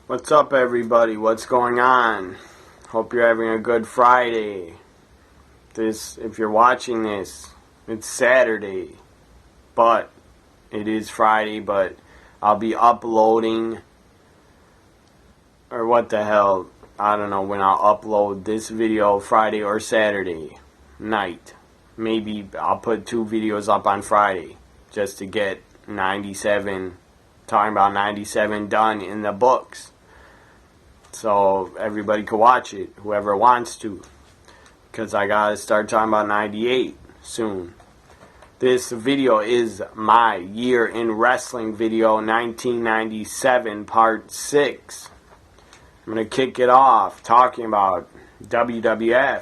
What's up, everybody? What's going on? Hope you're having a good Friday. If you're watching this, it's Saturday, but it is Friday, but I'll be uploading, or what the hell, I don't know when I'll upload this video, Friday or Saturday night. Maybe I'll put 2 videos up on Friday, just to get 97, talking about 97 done in the books. So everybody can watch it, whoever wants to, because I gotta start talking about 98 soon. This video is my year in wrestling video, 1997 part 6. I'm gonna kick it off talking about WWF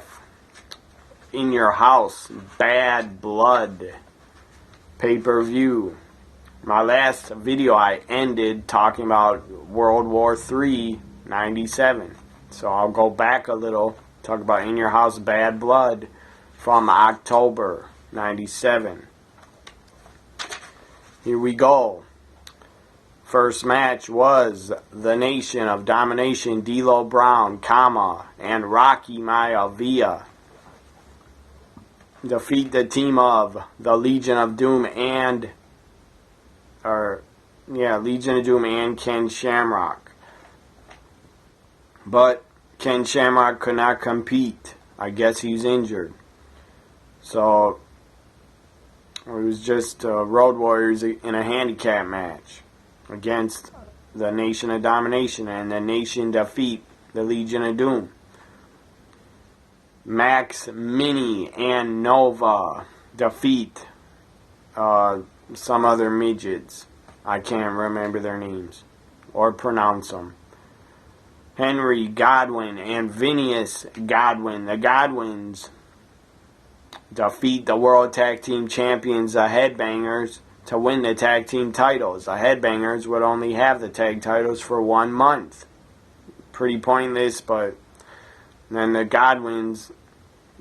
In Your House Bad Blood pay-per-view. My last video I ended talking about World War III 97. So I'll go back a little, talk about In Your House Bad Blood from October 97. Here we go. First match was the Nation of Domination, D'Lo Brown, and Rocky Maivia defeat the team of the Legion of Doom and Ken Shamrock. But Ken Shamrock could not compete. I guess he's injured. So it was just Road Warriors in a handicap match against the Nation of Domination, and the Nation defeat the Legion of Doom. Max, Mini, and Nova defeat some other midgets. I can't remember their names or pronounce them. Henry Godwin and Phineas Godwin, the Godwins, defeat the World Tag Team Champions, the Headbangers, to win the tag team titles. The Headbangers would only have the tag titles for 1 month. Pretty pointless, but then the Godwins,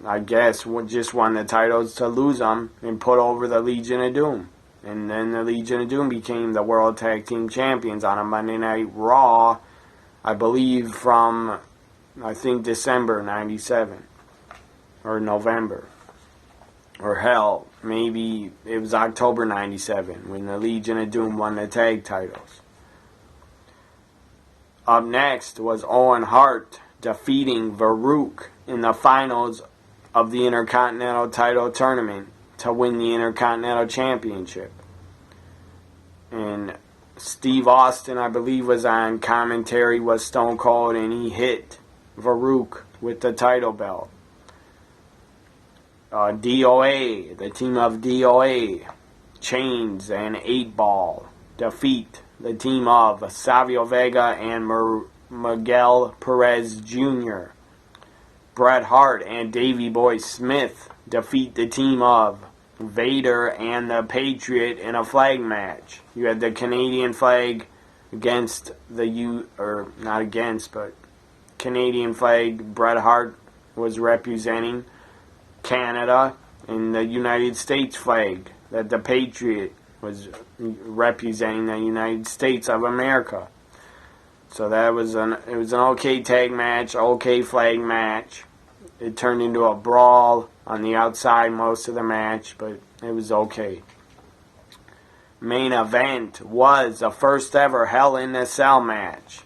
I guess, just won the titles to lose them and put over the Legion of Doom. And then the Legion of Doom became the World Tag Team Champions on a Monday Night Raw, I believe from, December 97. Or November. Or hell, maybe it was October 97 when the Legion of Doom won the tag titles. Up next was Owen Hart defeating Farouk in the finals of the Intercontinental title tournament to win the Intercontinental Championship. And Steve Austin, I believe, was on commentary, was Stone Cold, and he hit Farouk with the title belt. DOA, the team of DOA, Chains and 8-Ball defeat the team of Savio Vega and Miguel Perez Jr. Bret Hart and Davey Boy Smith defeat the team of Vader and the Patriot in a flag match. You had the Canadian flag against Canadian flag Bret Hart was representing Canada, and the United States flag that the Patriot was representing the United States of America. So that was it was an okay tag match, okay flag match. It turned into a brawl on the outside most of the match, but it was okay. Main event was the first ever Hell in a Cell match.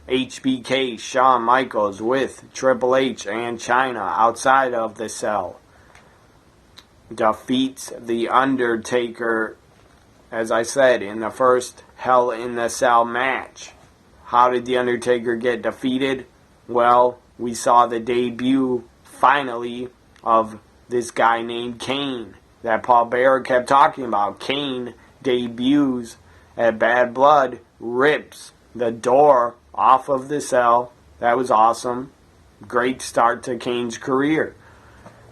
HBK Shawn Michaels with Triple H and Chyna outside of the cell defeats The Undertaker, as I said, in the first Hell in the Cell match. How did The Undertaker get defeated? Well, we saw the debut, finally, of this guy named Kane that Paul Bearer kept talking about. Kane debuts at Bad Blood, rips the door off of the cell. That was awesome. Great start to Kane's career,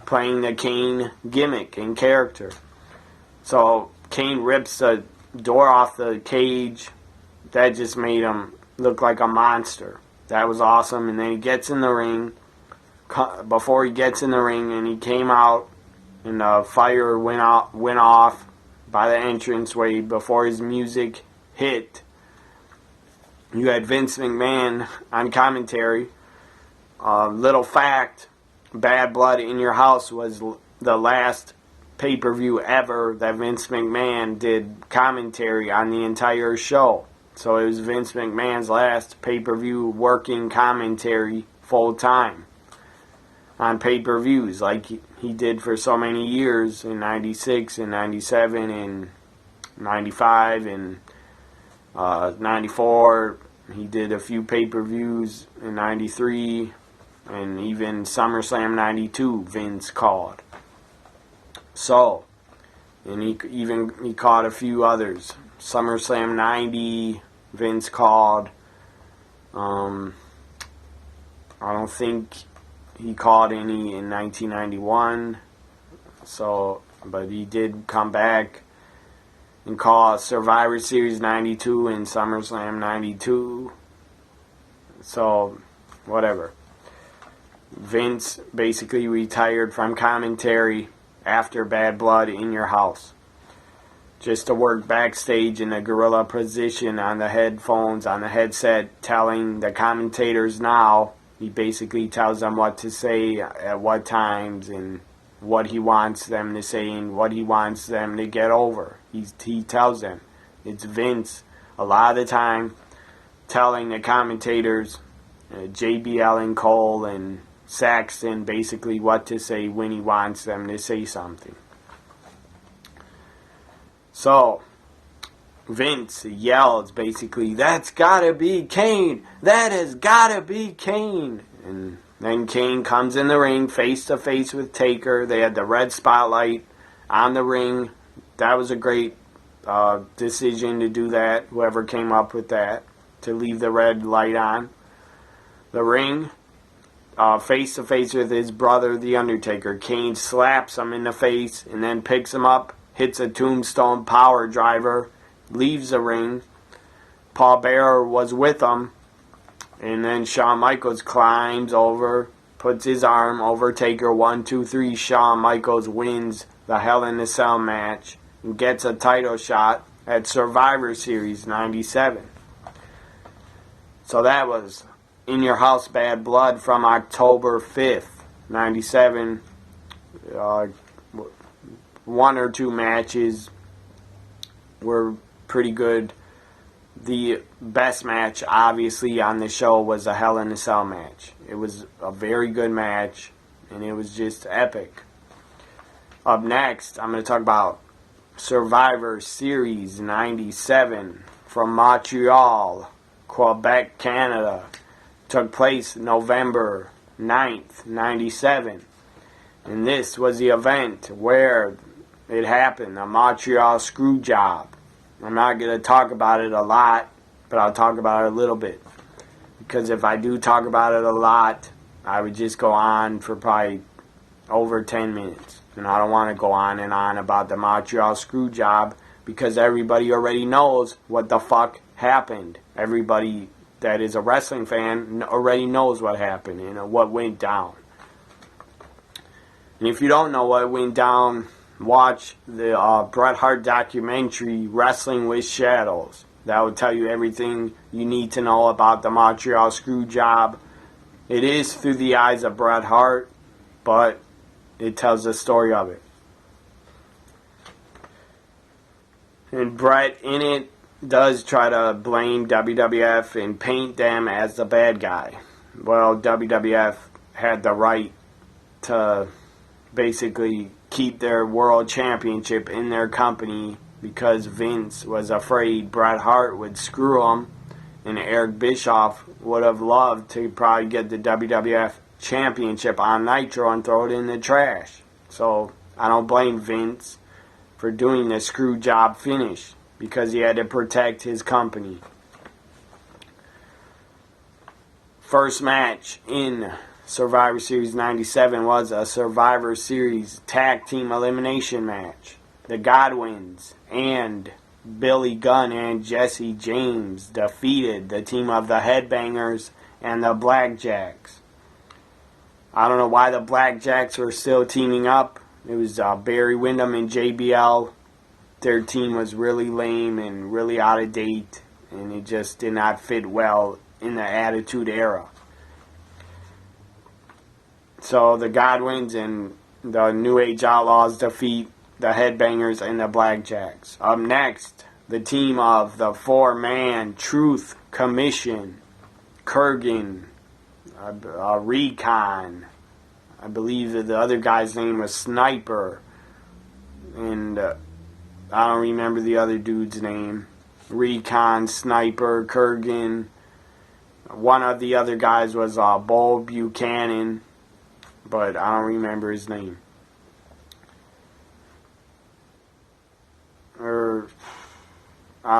playing the Kane gimmick and character. So Kane rips the door off the cage. That just made him look like a monster. That was awesome. And then he gets in the ring. Before he gets in the ring, and he came out, and the fire went off by the entranceway before his music hit. you had Vince McMahon on commentary. Little fact, Bad Blood in Your House was the last pay-per-view ever that Vince McMahon did commentary on the entire show. So it was Vince McMahon's last pay-per-view working commentary full time on pay-per-views like he did for so many years in 96 and 97 and 95 and 94. He did a few pay-per-views in 93 and even SummerSlam 92 Vince called. So, and he caught a few others. SummerSlam 90 Vince called. I don't think he called any in 1991. So, but he did come back and call Survivor Series 92 and SummerSlam 92. So, whatever. Vince basically retired from commentary after Bad Blood in Your House, just to work backstage in a gorilla position on the headphones, on the headset, telling the commentators now. He basically tells them what to say at what times and what he wants them to say and what he wants them to get over. He tells them. It's Vince a lot of the time telling the commentators, JBL and Cole and Saxton, basically what to say when he wants them to say something. So, Vince yells basically, "That's gotta be Kane! That has gotta be Kane!" And then Kane comes in the ring face to face with Taker. They had the red spotlight on the ring. That was a great decision to do that, whoever came up with that, to leave the red light on the ring. Face to face with his brother, The Undertaker. Kane slaps him in the face and then picks him up, hits a tombstone power driver, leaves the ring. Paul Bearer was with him, and then Shawn Michaels climbs over, puts his arm over Taker. 1, 2, 3. Shawn Michaels wins the Hell in a Cell match and gets a title shot at Survivor Series 97. So that was In Your House Bad Blood from October 5th, 97. One or two matches were pretty good. The best match, obviously, on the show was a Hell in a Cell match. It was a very good match, and it was just epic. Up next, I'm going to talk about Survivor Series 97 from Montreal, Quebec, Canada. Took place November 9th, 97. And this was the event where it happened, the Montreal screwjob. I'm not going to talk about it a lot, but I'll talk about it a little bit. Because if I do talk about it a lot, I would just go on for probably over 10 minutes. And I don't want to go on and on about the Montreal screwjob because everybody already knows what the fuck happened. Everybody that is a wrestling fan already knows what happened and what went down. And if you don't know what went down, watch the Bret Hart documentary, Wrestling with Shadows. That will tell you everything you need to know about the Montreal Screwjob. It is through the eyes of Bret Hart, but it tells the story of it. And Bret, in it, does try to blame WWF and paint them as the bad guy. Well, WWF had the right to basically keep their world championship in their company because Vince was afraid Bret Hart would screw him, and Eric Bischoff would have loved to probably get the WWF championship on Nitro and throw it in the trash. So I don't blame Vince for doing the screw job finish because he had to protect his company. First match in Survivor Series 97 was a Survivor Series tag team elimination match. The Godwins and Billy Gunn and Jesse James defeated the team of the Headbangers and the Blackjacks. I don't know why the Blackjacks were still teaming up. It was Barry Windham and JBL. Their team was really lame and really out of date. and it just did not fit well in the Attitude Era. So the Godwins and the New Age Outlaws defeat the Headbangers and the Blackjacks. Up next, the team of the four-man Truth Commission, Kurgan, Recon, I believe that the other guy's name was Sniper, and I don't remember the other dude's name. Recon, Sniper, Kurgan. One of the other guys was Bull Buchanan, but I don't remember his name. I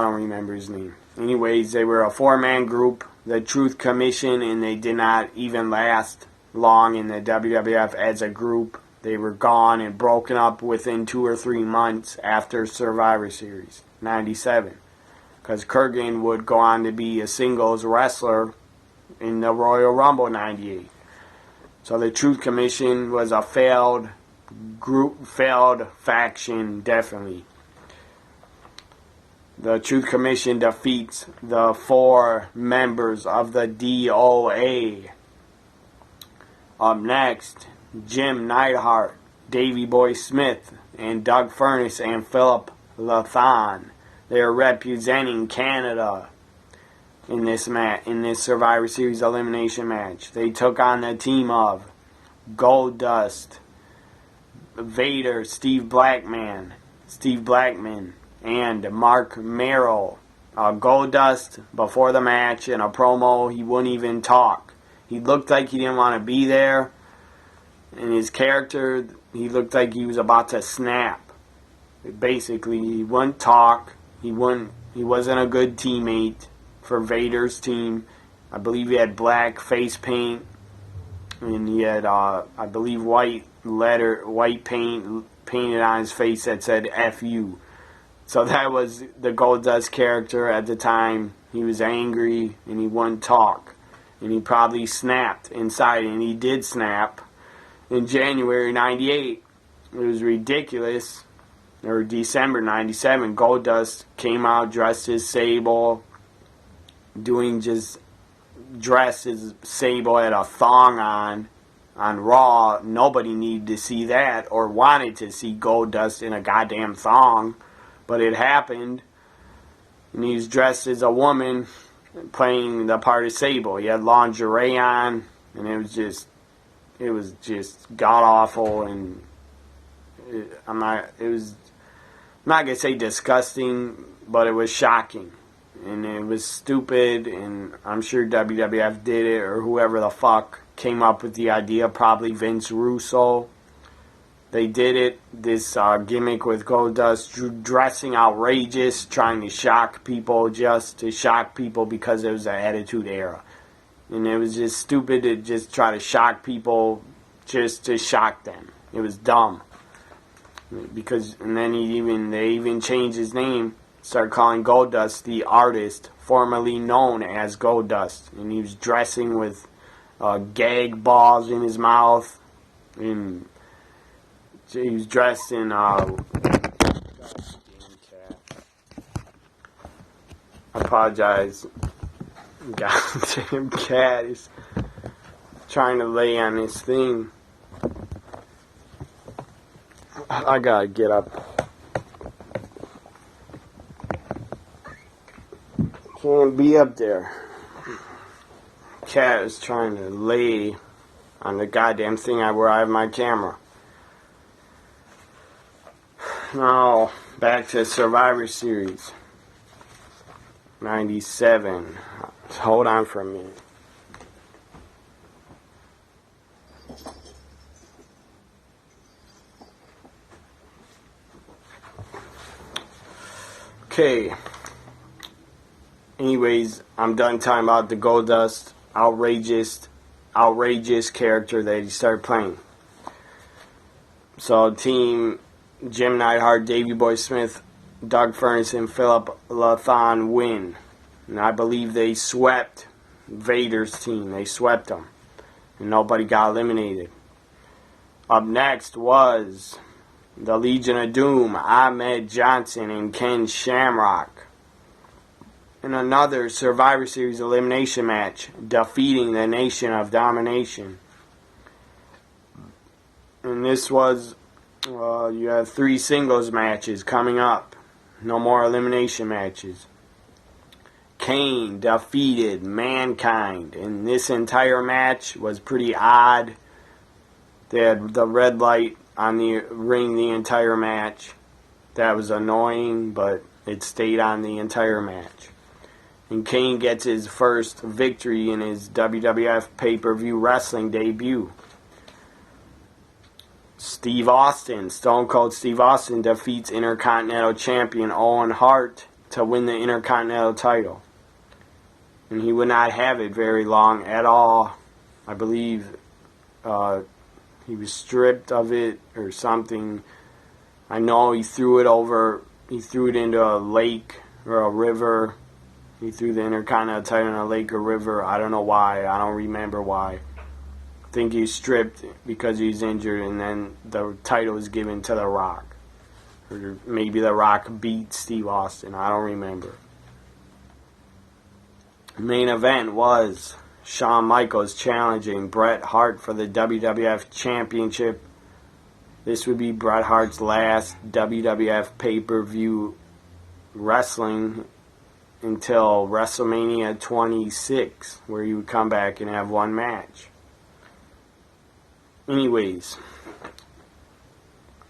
don't remember his name. Anyways, they were a four-man group, the Truth Commission, and they did not even last long in the WWF as a group. They were gone and broken up within 2 or 3 months after Survivor Series 97. Because Kurgan would go on to be a singles wrestler in the Royal Rumble 98. So the Truth Commission was a failed group, failed faction, definitely. The Truth Commission defeats the 4 members of the DOA. Up next, Jim Neidhart, Davey Boy Smith, and Doug Furnace and Philip Lathan. They are representing Canada in this Survivor Series elimination match. They took on the team of Goldust, Vader, Steve Blackman, and Mark Merrill. Goldust, before the match, in a promo, he wouldn't even talk. He looked like he didn't want to be there. In his character, he looked like he was about to snap. Basically, he wouldn't talk. He wasn't a good teammate for Vader's team. I believe he had black face paint, and he had, I believe, white paint painted on his face that said "F-U." So that was the Goldust character at the time. He was angry, and he wouldn't talk. And he probably snapped inside, and he did snap. In January 98, it was ridiculous. Or December 97, Goldust came out dressed as Sable, dressed as Sable, had a thong on Raw. Nobody needed to see that or wanted to see Goldust in a goddamn thong, but it happened. And he was dressed as a woman playing the part of Sable. He had lingerie on, and it was just god awful, and I'm not gonna say disgusting, but it was shocking, and it was stupid, and I'm sure WWF did it, or whoever the fuck came up with the idea, probably Vince Russo. They did it, this gimmick with Goldust dressing outrageous, trying to shock people, just to shock people because it was the Attitude Era. And it was just stupid to just try to shock people just to shock them. It was dumb. And then they even changed his name, started calling Goldust the Artist, formerly known as Goldust. And he was dressing with gag balls in his mouth, and he was dressed in I apologize. Goddamn cat is trying to lay on this thing. I gotta get up. Can't be up there. Cat is trying to lay on the goddamn thing where I have my camera. Now, back to Survivor Series 97. Hold on for a minute. Okay. Anyways, I'm done talking about the Goldust outrageous character that he started playing. So, team Jim Neidhart, Davey Boy Smith, Doug Furnace, and Philip Lathan win. And I believe they swept Vader's team. They swept them. And nobody got eliminated. Up next was the Legion of Doom, Ahmed Johnson and Ken Shamrock. in another Survivor Series elimination match, defeating the Nation of Domination. And this was, you have 3 singles matches coming up. No more elimination matches. Kane defeated Mankind, and this entire match was pretty odd. They had the red light on the ring the entire match. That was annoying, but it stayed on the entire match. And Kane gets his first victory in his WWF pay-per-view wrestling debut. Stone Cold Steve Austin defeats Intercontinental Champion Owen Hart to win the Intercontinental title. And he would not have it very long at all. I believe he was stripped of it or something. I know he threw it into a lake or a river. He threw the Intercontinental title in a lake or river. I don't know why. I don't remember why. I think he was stripped because he was injured, and then the title was given to The Rock. Or maybe The Rock beat Steve Austin. I don't remember. The main event was Shawn Michaels challenging Bret Hart for the WWF Championship. This would be Bret Hart's last WWF pay-per-view wrestling until WrestleMania 26, where he would come back and have one match. Anyways,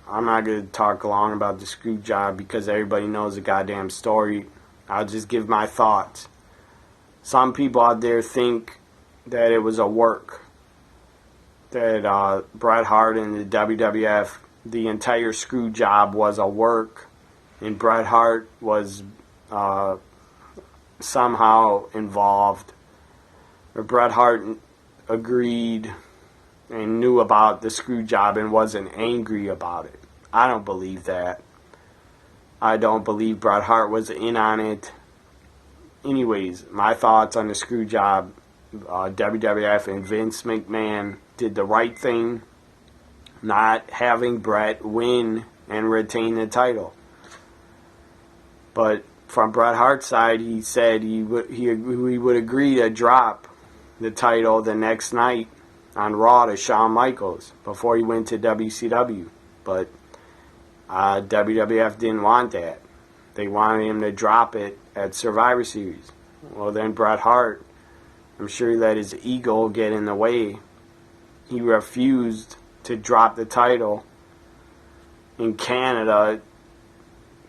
I'm not going to talk long about the screw job because everybody knows the goddamn story. I'll just give my thoughts. Some people out there think that it was a work. That Bret Hart and the WWF, the entire screw job was a work. And Bret Hart was somehow involved. Or Bret Hart agreed and knew about the screw job and wasn't angry about it. I don't believe that. I don't believe Bret Hart was in on it. Anyways, my thoughts on the screw job. WWF and Vince McMahon did the right thing, not having Bret win and retain the title. But from Bret Hart's side, he said he would agree to drop the title the next night on Raw to Shawn Michaels before he went to WCW. But WWF didn't want that. They wanted him to drop it at Survivor Series. Well, then Bret Hart, I'm sure he let his ego get in the way. He refused to drop the title in Canada.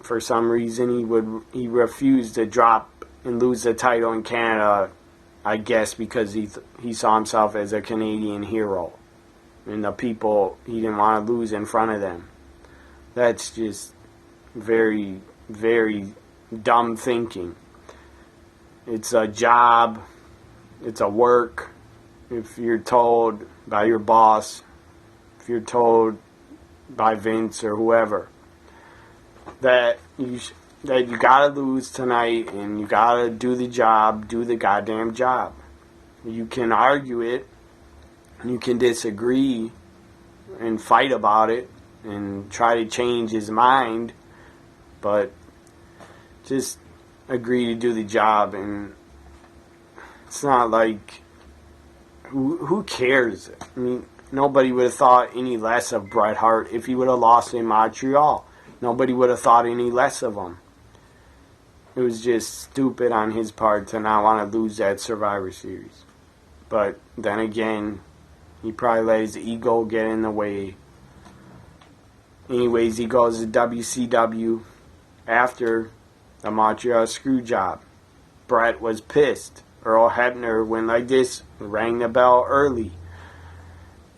For some reason, he refused to drop and lose the title in Canada, I guess because he saw himself as a Canadian hero. And the people, he didn't want to lose in front of them. That's just very, very dumb thinking. It's a job. It's a work. If you're told by your boss, if you're told by Vince or whoever that you gotta lose tonight and you gotta do the job, do the goddamn job. You can argue it, you can disagree and fight about it and try to change his mind, but just agree to do the job. And it's not like, who cares? I mean, nobody would have thought any less of Bret Hart if he would have lost in Montreal. Nobody would have thought any less of him. It was just stupid on his part to not want to lose that Survivor Series. But then again, he probably let his ego get in the way. Anyways, he goes to WCW after the Montreal screw job. Bret was pissed. Earl Hebner went like this, rang the bell early.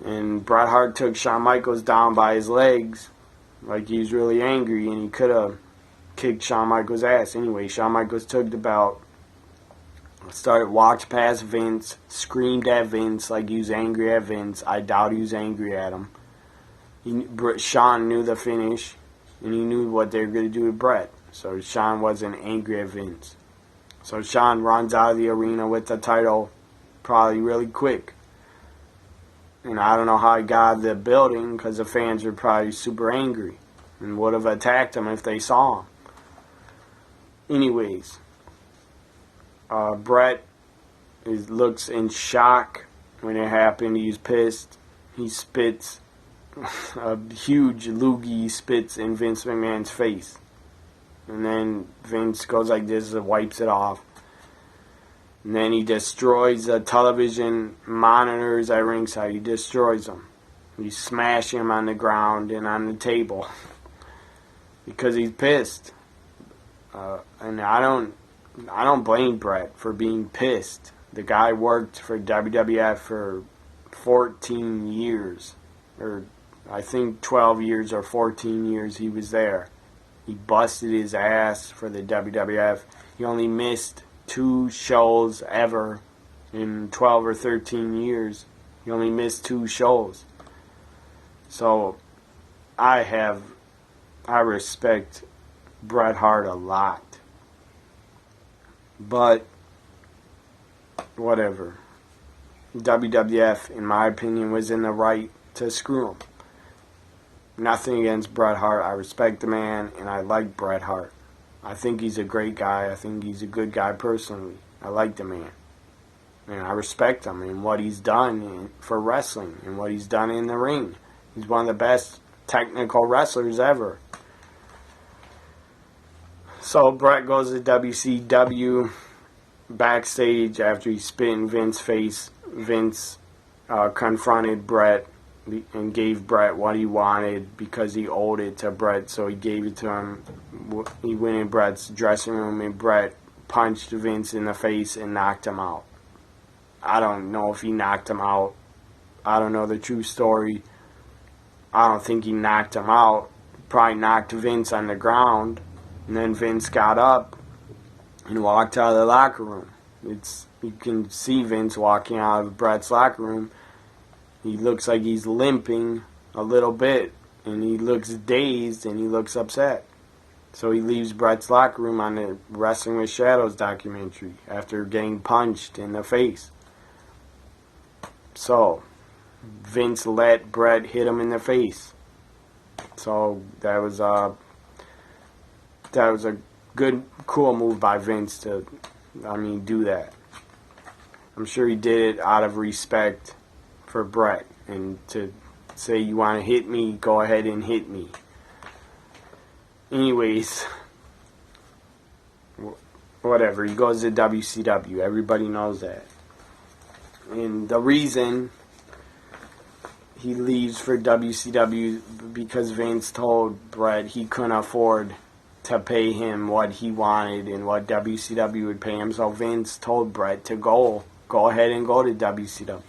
And Bret Hart took Shawn Michaels down by his legs like he was really angry, and he could have kicked Shawn Michaels' ass. Anyway, Shawn Michaels took the belt, walked past Vince, screamed at Vince like he was angry at Vince. I doubt he was angry at him. Shawn knew the finish, and he knew what they were going to do to Bret. So Shawn wasn't angry at Vince. So Shawn runs out of the arena with the title probably really quick. And I don't know how he got out of the building because the fans were probably super angry and would have attacked him if they saw him. Anyways, Brett looks in shock when it happened. He's pissed. He spits a huge loogie. He spits in Vince McMahon's face. And then Vince goes like this and wipes it off. And then he destroys the television monitors at ringside. He destroys them. He's smashing them on the ground and on the table because he's pissed. And I don't blame Brett for being pissed. The guy worked for WWF for 14 years, or I think 12 years or 14 years he was there. He busted his ass for the WWF. He only missed 2 shows ever in 12 or 13 years. He only missed 2 shows. So I respect Bret Hart a lot. But whatever. WWF, in my opinion, was in the right to screw him. Nothing against Bret Hart. I respect the man, and I like Bret Hart. I think he's a great guy. I think he's a good guy personally. I like the man. And I respect him and what he's done for wrestling and what he's done in the ring. He's one of the best technical wrestlers ever. So Bret goes to WCW. Backstage, after he spit in Vince's face, Vince confronted Bret and gave Bret what he wanted because he owed it to Bret, so he gave it to him. He went in Bret's dressing room and Bret punched Vince in the face and knocked him out. I don't know if he knocked him out. I don't know the true story. I don't think he knocked him out. Probably knocked Vince on the ground, and then Vince got up and walked out of the locker room. You can see Vince walking out of Bret's locker room. He looks like he's limping a little bit, and he looks dazed, and he looks upset. So he leaves Bret's locker room on the Wrestling with Shadows documentary after getting punched in the face. So Vince let Bret hit him in the face. So that was a good, cool move by Vince to, do that. I'm sure he did it out of respect for Bret, and to say, you want to hit me, go ahead and hit me. Anyways, whatever, he goes to WCW. Everybody knows that. And the reason he leaves for WCW because Vince told Bret he couldn't afford to pay him what he wanted and what WCW would pay him. So Vince told Bret to go ahead and go to WCW.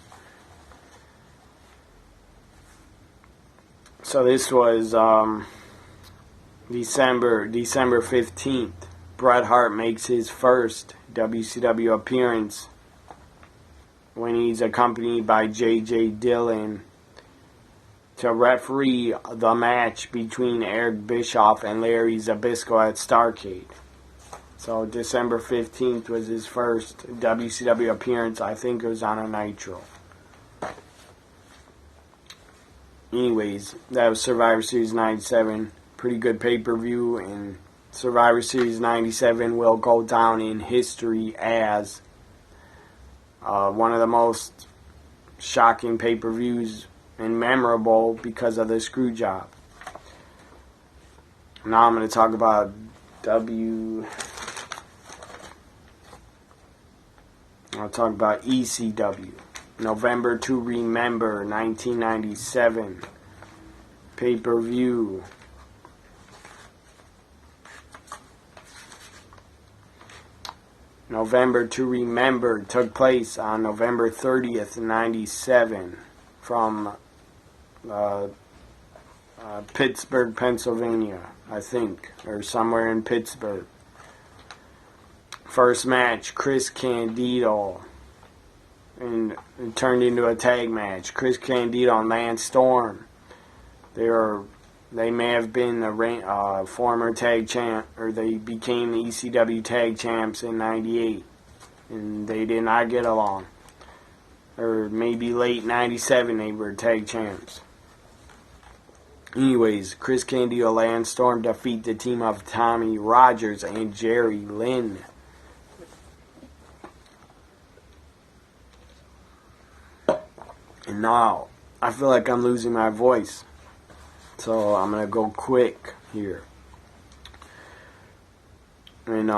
So this was December 15th. Bret Hart makes his first WCW appearance when he's accompanied by J.J. Dillon to referee the match between Eric Bischoff and Larry Zbyszko at Starrcade. So December 15th was his first WCW appearance. I think it was on a Nitro. Anyways, that was Survivor Series 97. Pretty good pay-per-view, and Survivor Series 97 will go down in history as one of the most shocking pay-per-views and memorable because of the screw job. Now I'm going to talk about I'll talk about ECW. November to Remember 1997 pay-per-view. November to Remember took place on November 30th, 97 from Pittsburgh, Pennsylvania, I think, or somewhere in Pittsburgh. First match, Chris Candido, and it turned into a tag match. Chris Candido and Lance Storm. They may have been the former tag champ, or they became the ECW tag champs in '98, and they did not get along. Or maybe late '97 they were tag champs. Anyways, Chris Candido, Lance Storm defeat the team of Tommy Rogers and Jerry Lynn. And now, I feel like I'm losing my voice. So I'm going to go quick here. And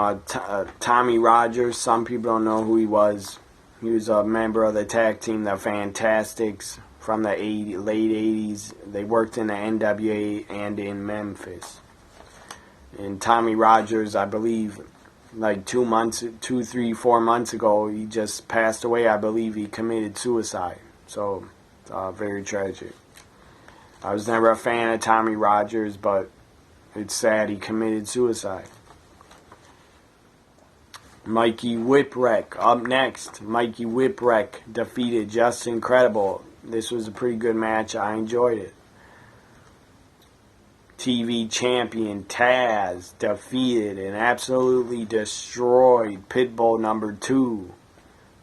Tommy Rogers, some people don't know who he was. He was a member of the tag team, the Fantastics, from the late 80s. They worked in the NWA and in Memphis. And Tommy Rogers, I believe, like 2, 3, 4 months ago, he just passed away. I believe he committed suicide. So, very tragic. I was never a fan of Tommy Rogers, but it's sad he committed suicide. Mikey Whipwreck up next. Mikey Whipwreck defeated Just Incredible. This was a pretty good match. I enjoyed it. TV champion Taz defeated and absolutely destroyed Pitbull number 2.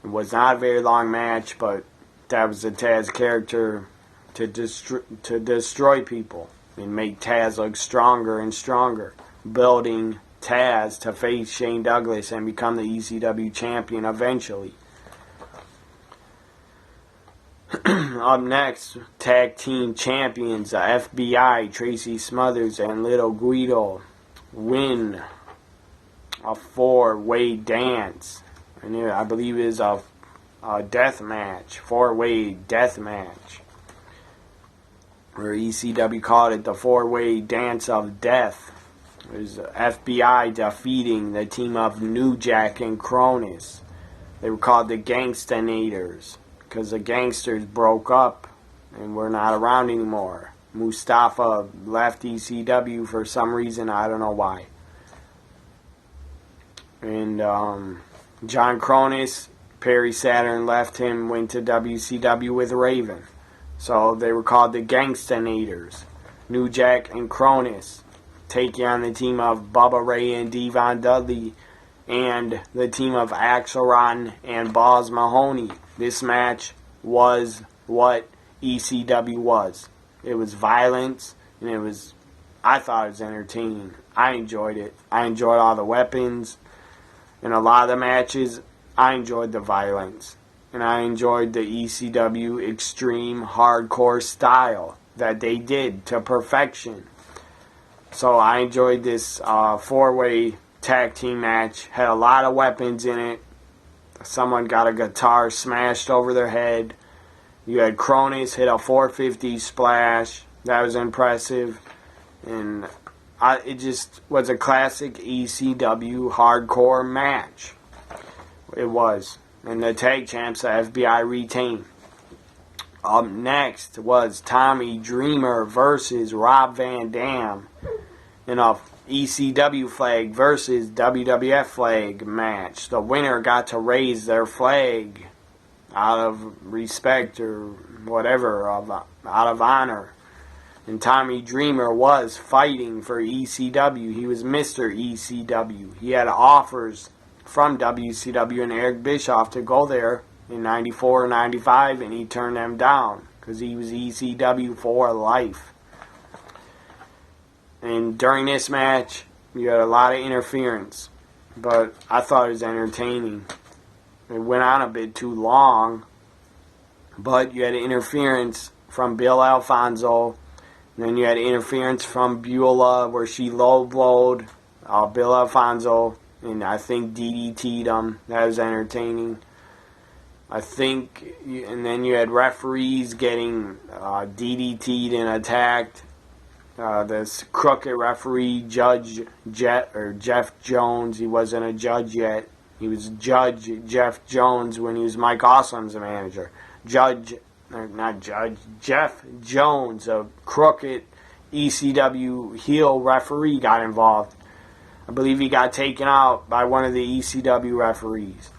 It was not a very long match, but that was the Taz character to destroy people and make Taz look stronger and stronger, building Taz to face Shane Douglas and become the ECW champion eventually. Up next, tag team champions, the FBI, Tracy Smothers and Little Guido, win a 4-way dance. And I believe it is a death match, 4-way death match, where ECW called it the 4-way dance of death. It was FBI defeating the team of New Jack and Cronus. They were called the Gangstanators because the gangsters broke up and were not around anymore. Mustafa left ECW for some reason, I don't know why. And John Cronus, Perry Saturn left him, went to WCW with Raven. So they were called the Gangstanators. New Jack and Cronus taking on the team of Bubba Ray and Devon Dudley and the team of Axelrod and Boz Mahoney. This match was what ECW was. It was violence, and I thought it was entertaining. I enjoyed it. I enjoyed all the weapons. In a lot of the matches, I enjoyed the violence. And I enjoyed the ECW extreme hardcore style that they did to perfection. So I enjoyed this 4-way tag team match. Had a lot of weapons in it. Someone got a guitar smashed over their head. You had Cronus hit a 450 splash. That was impressive. And it just was a classic ECW hardcore match. It was. And the tag champs, the FBI, retained. Up next was Tommy Dreamer versus Rob Van Dam in a ECW flag versus WWF flag match. The winner got to raise their flag out of respect or whatever, out of honor. And Tommy Dreamer was fighting for ECW. He was Mr. ECW. He had offers from WCW and Eric Bischoff to go there in 94 or 95, and he turned them down because he was ECW for life. And during this match, you had a lot of interference, but I thought it was entertaining. It went on a bit too long, but you had interference from Bill Alfonso, and then you had interference from Beulah where she low-blowed Bill Alfonso, and I think DDT'd him. That was entertaining. And then you had referees getting DDT'd and attacked. This crooked referee, Jeff Jones, he wasn't a judge yet. He was Judge Jeff Jones when he was Mike Awesome's manager. Jeff Jones, a crooked ECW heel referee, got involved. I believe he got taken out by one of the ECW referees.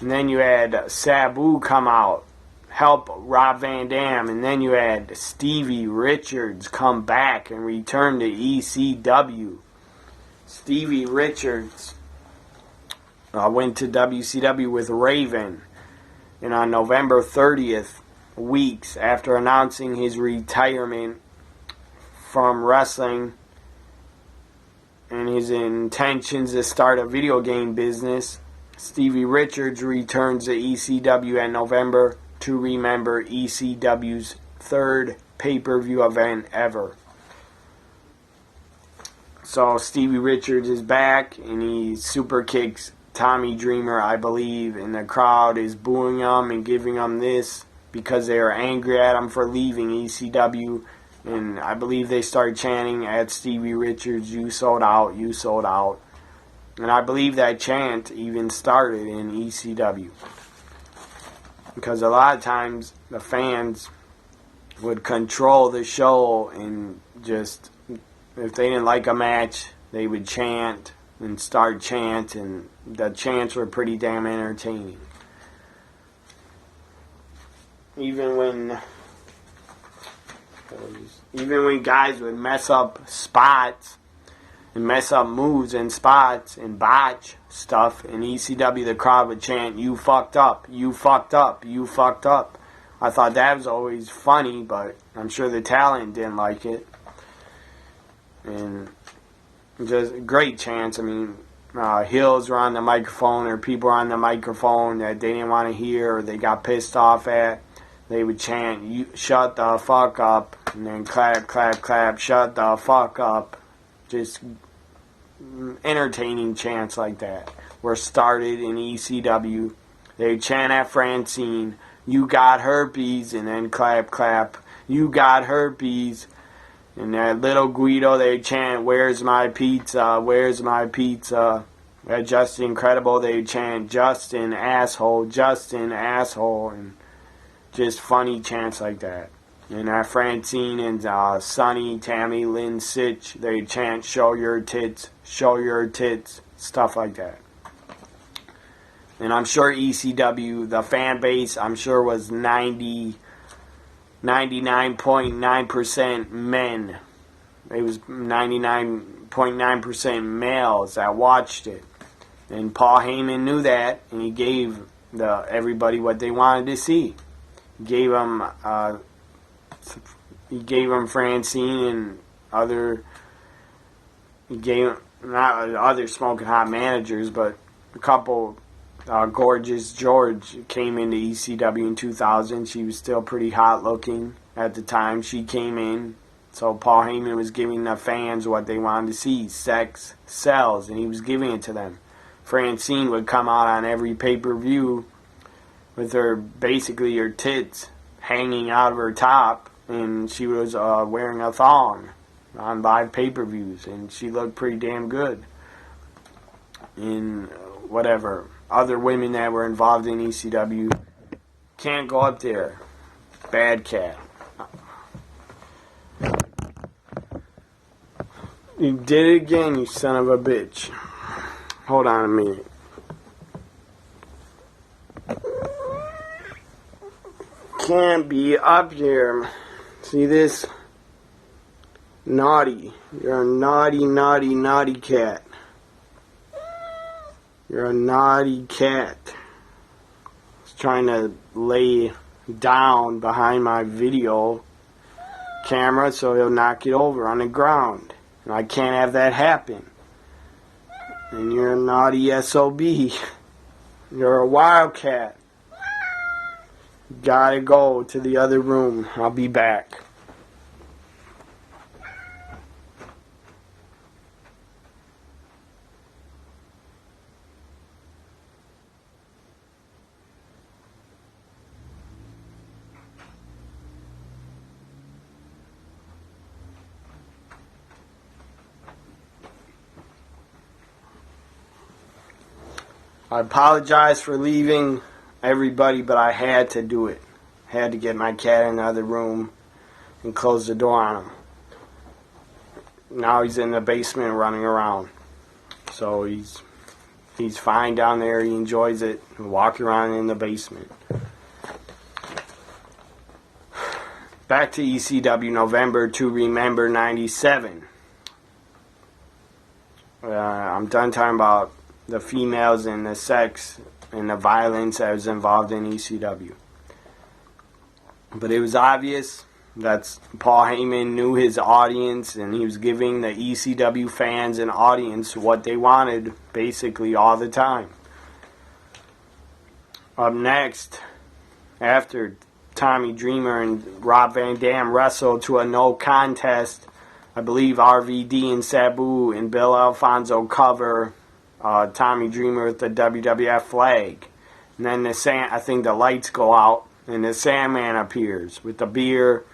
And then you had Sabu come out, help Rob Van Dam, and then you had Stevie Richards come back and return to ECW. Stevie Richards went to WCW with Raven, and on November 30th, weeks after announcing his retirement from wrestling and his intentions to start a video game business, Stevie Richards returns to ECW on November to remember ECW's third pay-per-view event ever. So Stevie Richards is back, and he super kicks Tommy Dreamer, I believe, and the crowd is booing him and giving him this because they are angry at him for leaving ECW. And I believe they start chanting at Stevie Richards, "You sold out, you sold out." And I believe that chant even started in ECW. Because a lot of times the fans would control the show and just, if they didn't like a match, they would chant and start chant, and the chants were pretty damn entertaining. Even when guys would mess up spots and mess up moves and spots and botch stuff in ECW, the crowd would chant, "You fucked up, you fucked up, you fucked up." I thought that was always funny, but I'm sure the talent didn't like it. And just great chants. I mean, heels were on the microphone, or people were on the microphone that they didn't want to hear or they got pissed off at. They would chant, "You shut the fuck up," and then clap, clap, clap, "Shut the fuck up." Just entertaining chants like that were started in ECW. They would chant at Francine, "You got herpes," and then clap, clap, "You got herpes." And that little Guido, they chant, "Where's my pizza? Where's my pizza?" At Justin Incredible, they chant, "Justin, asshole, Justin, asshole," and just funny chants like that. And at Francine and Sonny, Tammy, Lynn Sitch, they chant, "Show your tits, show your tits," stuff like that. And I'm sure ECW, the fan base, I'm sure was 99.9% men. It was 99.9% males that watched it. And Paul Heyman knew that, and he gave everybody what they wanted to see. He gave them Francine and other. He gave not other smoking hot managers, but a couple. Gorgeous George came into ECW in 2000. She was still pretty hot looking at the time she came in. So Paul Heyman was giving the fans what they wanted to see. Sex sells, and he was giving it to them. Francine would come out on every pay-per-view with her tits hanging out of her top, and she was wearing a thong on live pay-per-views, and she looked pretty damn good. And whatever. Other women that were involved in ECW can't go up there. Bad cat. You did it again, you son of a bitch. Hold on a minute. Can't be up here. See this? Naughty. You're a naughty, naughty, naughty cat. You're a naughty cat. He's trying to lay down behind my video camera so he'll knock it over on the ground. And I can't have that happen. And you're a naughty SOB. You're a wildcat. Gotta go to the other room. I'll be back. I apologize for leaving everybody, but I had to do it. Had to get my cat in the other room and close the door on him. Now he's in the basement running around. So he's fine down there. He enjoys it. Walking around in the basement. Back to ECW November to Remember 97. I'm done talking about the females and the sex and the violence that was involved in ECW. But it was obvious that Paul Heyman knew his audience, and he was giving the ECW fans and audience what they wanted basically all the time. Up next, after Tommy Dreamer and Rob Van Dam wrestled to a no contest. I believe RVD and Sabu and Bill Alfonso cover Tommy Dreamer with the WWF flag. And then I think the lights go out and the Sandman appears with the beer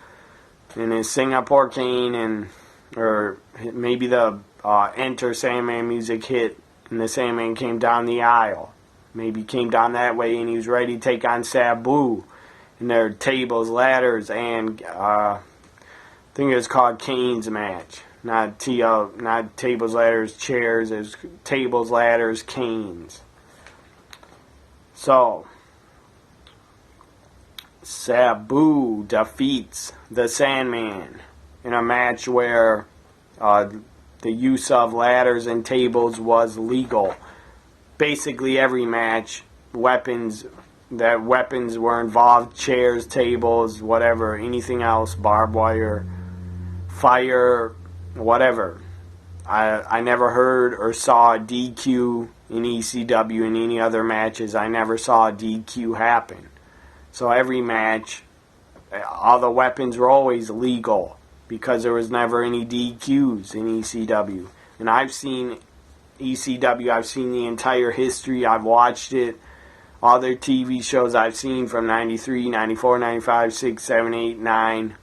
and his Singapore cane, or maybe the Enter Sandman music hit and the Sandman came down the aisle. Maybe came down that way and he was ready to take on Sabu. And there are tables, ladders, and I think it was called Canes match. Not tables, ladders, chairs. It was tables, ladders, canes. So, Sabu defeats the Sandman in a match where the use of ladders and tables was legal. Basically every match, weapons were involved, chairs, tables, whatever, anything else, barbed wire, fire, whatever. I never heard or saw a DQ in ECW in any other matches. I never saw a DQ happen. So every match, all the weapons were always legal because there was never any DQs in ECW. And I've seen ECW, I've seen the entire history, I've watched it. All their TV shows I've seen from 93, 94, 95, 6, 7, 8, 9,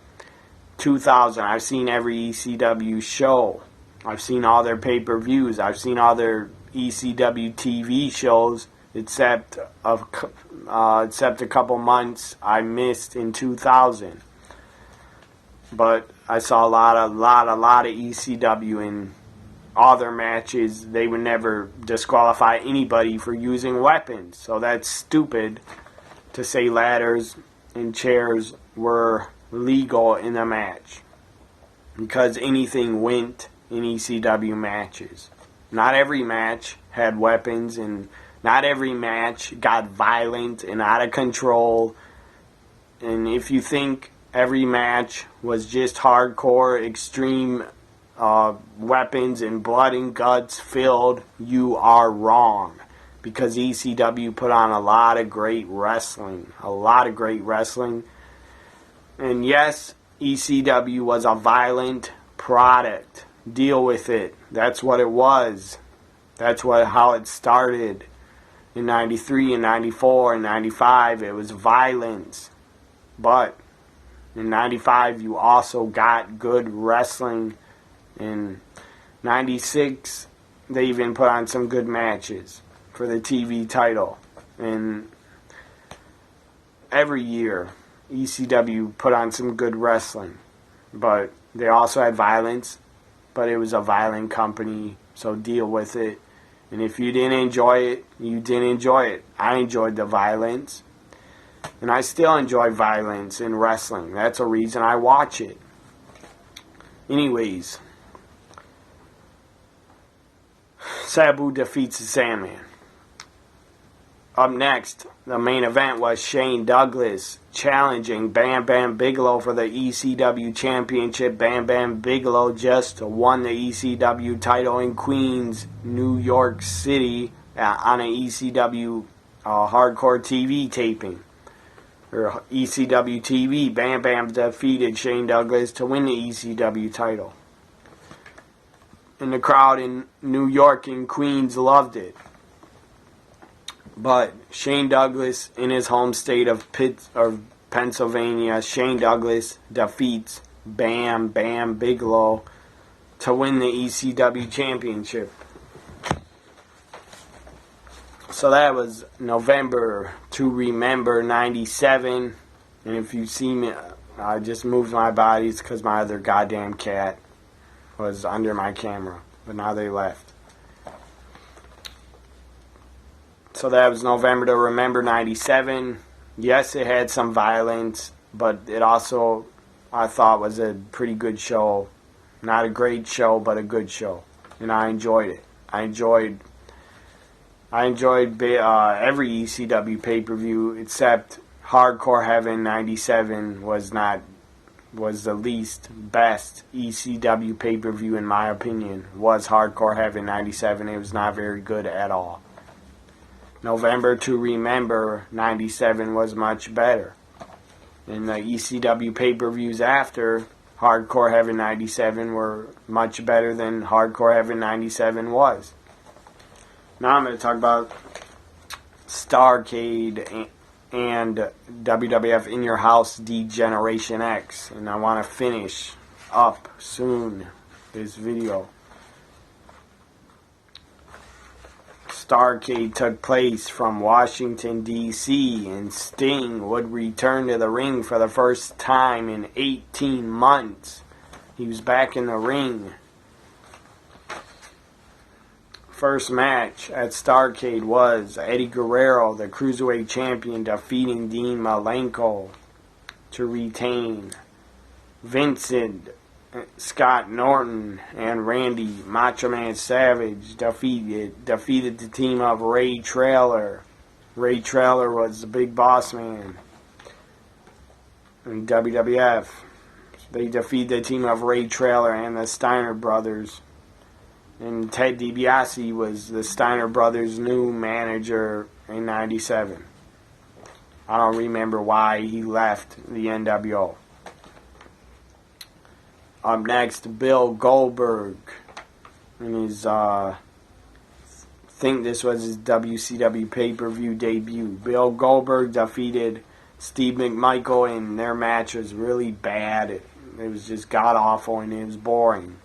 2000. I've seen every ECW show. I've seen all their pay-per-views. I've seen all their ECW TV shows, except a couple months I missed in 2000. But I saw a lot of ECW in all their matches. They would never disqualify anybody for using weapons. So that's stupid to say ladders and chairs were legal in the match, because anything went in ECW matches. Not every match had weapons, and not every match got violent and out of control. And if you think every match was just hardcore, extreme weapons and blood and guts filled, you are wrong. Because ECW put on a lot of great wrestling. And yes, ECW was a violent product. Deal with it. That's what it was. That's how it started. In 93 and 94 and 95, it was violence. But in 95, you also got good wrestling. In 96, they even put on some good matches for the TV title. And every year, ECW put on some good wrestling. But they also had violence. But it was a violent company, so deal with it. And if you didn't enjoy it, you didn't enjoy it. I enjoyed the violence. And I still enjoy violence in wrestling. That's a reason I watch it. Anyways, Sabu defeats the Sandman. Up next, the main event was Shane Douglas challenging Bam Bam Bigelow for the ECW Championship. Bam Bam Bigelow just won the ECW title in Queens, New York City on an ECW hardcore TV taping. Or ECW TV. Bam Bam defeated Shane Douglas to win the ECW title. And the crowd in New York and Queens loved it. But Shane Douglas, in his home state of Pennsylvania, Shane Douglas defeats Bam Bam Bigelow to win the ECW Championship. So that was November to Remember 97. And if you see me, I just moved my bodies because my other goddamn cat was under my camera. But now they left. So that was November to Remember 97. Yes, it had some violence, but it also, I thought, was a pretty good show. Not a great show, but a good show. And I enjoyed it. I enjoyed every ECW pay-per-view except Hardcore Heaven 97 was the least best ECW pay-per-view in my opinion. Was Hardcore Heaven 97. It was not very good at all. November to Remember 97 was much better. And the ECW pay-per-views after Hardcore Heaven 97 were much better than Hardcore Heaven 97 was. Now I'm going to talk about Starrcade and WWF In Your House D-Generation X. And I want to finish up soon this video. Starrcade took place from Washington, D.C., and Sting would return to the ring for the first time in 18 months. He was back in the ring. First match at Starrcade was Eddie Guerrero, the Cruiserweight Champion, defeating Dean Malenko to retain. Vincent Scott Norton and Randy Macho Man Savage defeated the team of Ray Traylor. Ray Traylor was the big boss man in WWF. They defeated the team of Ray Traylor and the Steiner brothers. And Ted DiBiase was the Steiner brothers' new manager in 97. I don't remember why he left the NWO. Up next, Bill Goldberg. And his, I think this was his WCW pay-per-view debut. Bill Goldberg defeated Steve McMichael, and their match was really bad. It was just god-awful, and it was boring.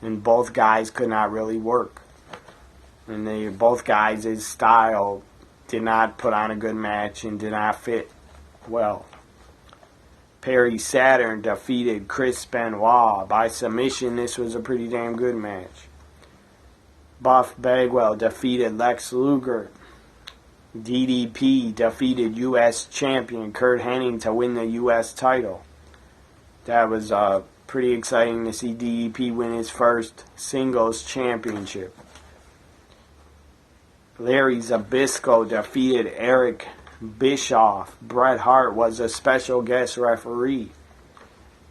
And both guys could not really work. And both guys' style did not put on a good match and did not fit well. Perry Saturn defeated Chris Benoit by submission. This was a pretty damn good match. Buff Bagwell defeated Lex Luger. DDP defeated U.S. champion Kurt Hennig to win the U.S. title. That was pretty exciting to see DDP win his first singles championship. Larry Zbyszko defeated Eric Bischoff. Bret Hart was a special guest referee.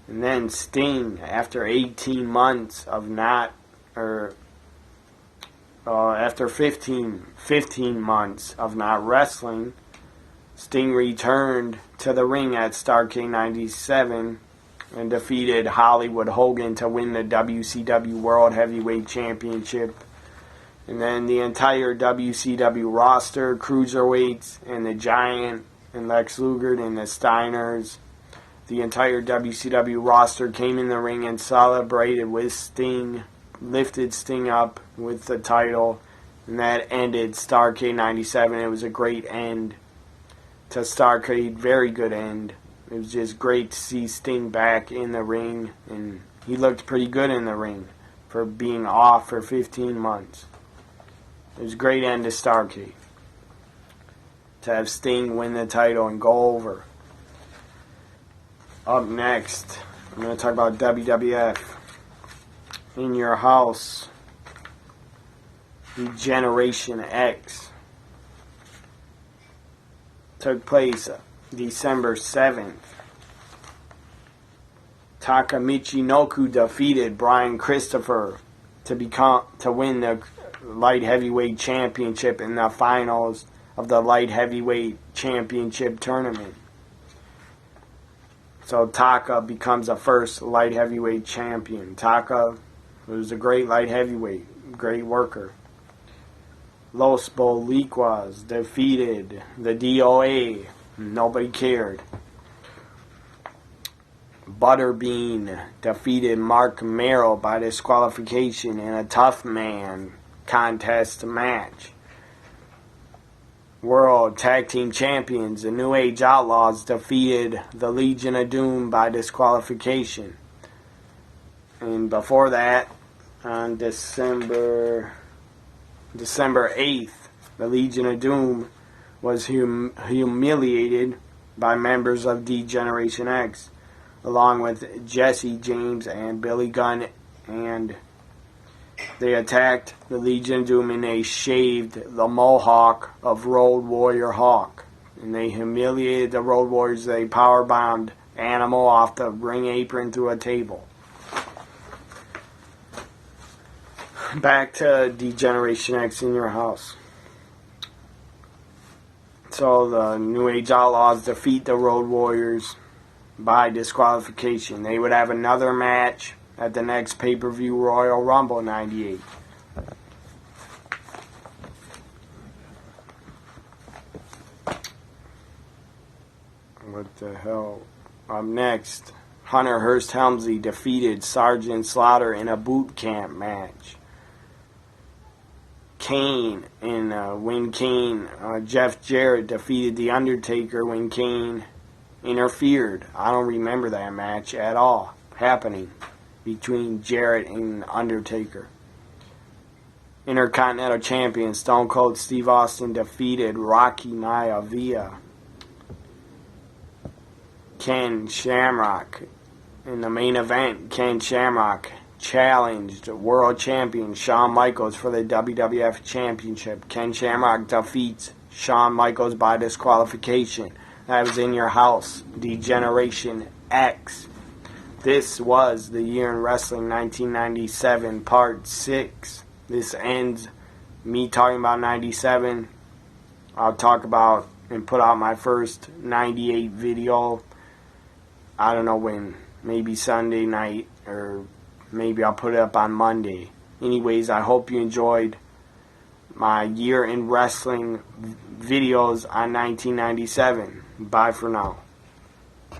And then Sting, after 18 months of after 15 months of not wrestling, Sting returned to the ring at Starrcade 97 and defeated Hollywood Hogan to win the WCW World Heavyweight Championship. And then the entire WCW roster, Cruiserweights, and the Giant, and Lex Luger, and the Steiners, the entire WCW roster came in the ring and celebrated with Sting, lifted Sting up with the title, and that ended Starrcade 97. It was a great end to Starrcade, very good end. It was just great to see Sting back in the ring, and he looked pretty good in the ring for being off for 15 months. It was a great end to Starrcade. To have Sting win the title and go over. Up next, I'm going to talk about WWF. In Your House. The Generation X. Took place December 7th. Taka Michinoku defeated Brian Christopher to win the light heavyweight championship in the finals of the light heavyweight championship tournament. So Taka becomes the first light heavyweight champion. Taka was a great light heavyweight, great worker. Los Bolicuas defeated the DOA. Nobody cared. Butterbean defeated Mark Merrill by disqualification in a tough man contest match. World Tag Team Champions, the New Age Outlaws, defeated the Legion of Doom by disqualification. And before that, on December 8th, the Legion of Doom was humiliated by members of D-Generation X, along with Jesse James and Billy Gunn, and they attacked the Legion of Doom and they shaved the mohawk of Road Warrior Hawk. And they humiliated the Road Warriors. They powerbombed Animal off the ring apron through a table. Back to D-Generation X In Your House. So the New Age Outlaws defeat the Road Warriors by disqualification. They would have another match at the next pay-per-view Royal Rumble 98. What the hell? Up next, Hunter Hearst Helmsley defeated Sergeant Slaughter in a boot camp match. Kane Jeff Jarrett defeated The Undertaker when Kane interfered. I don't remember that match at all happening between Jarrett and Undertaker. Intercontinental Champion Stone Cold Steve Austin defeated Rocky Maivia. Ken Shamrock. In the main event, Ken Shamrock challenged World Champion Shawn Michaels for the WWF Championship. Ken Shamrock defeats Shawn Michaels by disqualification. That was in your house. Degeneration X. This was the Year in Wrestling 1997, Part 6. This ends me talking about 97. I'll talk about and put out my first 98 video. I don't know when. Maybe Sunday night, or maybe I'll put it up on Monday. Anyways, I hope you enjoyed my Year in Wrestling videos on 1997. Bye for now.